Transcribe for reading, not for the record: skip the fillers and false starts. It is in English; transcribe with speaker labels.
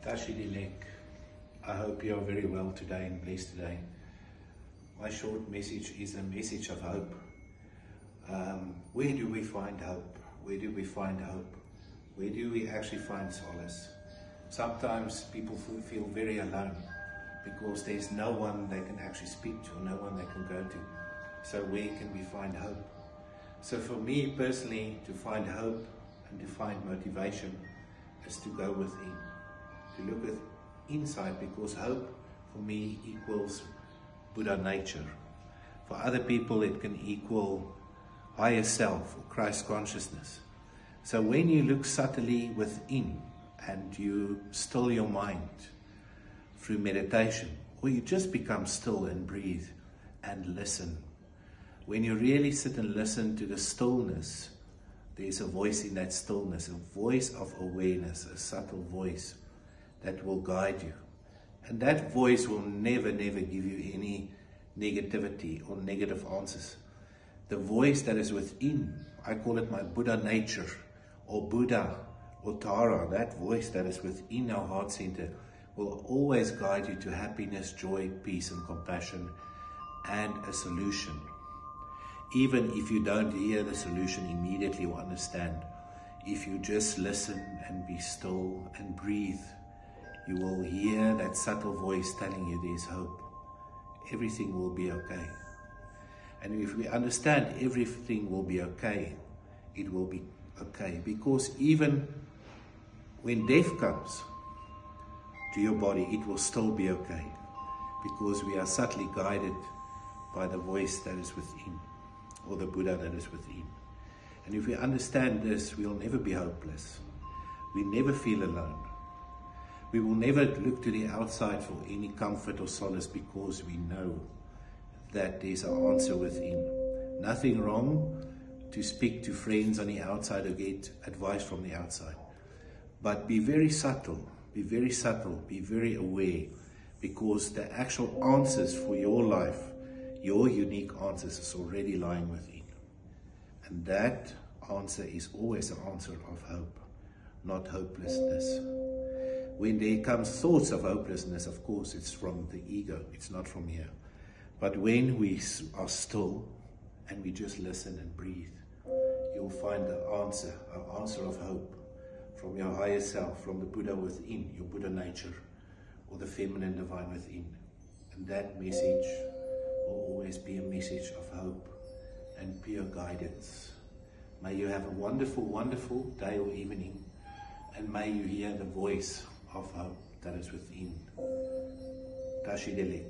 Speaker 1: Tashi Dilek, I hope you are very well today and blessed today. My short message is a message of hope. Where do we find hope? Where do we find hope? Where do we actually find solace? Sometimes people feel very alone because there's no one they can actually speak to, or no one they can go to. So where can we find hope? So for me personally, to find hope and to find motivation is to go within, to look at inside, because hope for me equals Buddha nature. For other people it can equal higher self or Christ consciousness. So when you look subtly within and you still your mind through meditation, or you just become still and breathe and listen, when you really sit and listen to the stillness, there's a voice in that stillness, a voice of awareness, a subtle voice that will guide you. And that voice will never give you any negativity or negative answers. The voice that is within, I call it my Buddha nature, or Buddha, or Tara, that voice that is within our heart center will always guide you to happiness, joy, peace and compassion and a solution. Even if you don't hear the solution immediately or understand, if you just listen and be still and breathe, you will hear that subtle voice telling you there's hope. Everything will be okay. And if we understand everything will be okay, it will be okay. Because even when death comes to your body, it will still be okay. Because we are subtly guided by the voice that is within, or the Buddha that is within. And if we understand this, we'll never be hopeless. We never feel alone. We will never look to the outside for any comfort or solace, because we know that there's an answer within. Nothing wrong to speak to friends on the outside or get advice from the outside. But be very subtle, be very aware, because the actual answers for your life, your unique answers, is already lying within. And that answer is always an answer of hope, not hopelessness. When there comes thoughts of hopelessness, of course, it's from the ego, it's not from here. But when we are still and we just listen and breathe, you'll find the answer, an answer of hope from your higher self, from the Buddha within, your Buddha nature, or the feminine divine within. And that message will always be a message of hope and pure guidance. May you have a wonderful, wonderful day or evening, and may you hear the voice of hope that is within. Tashi Dilek.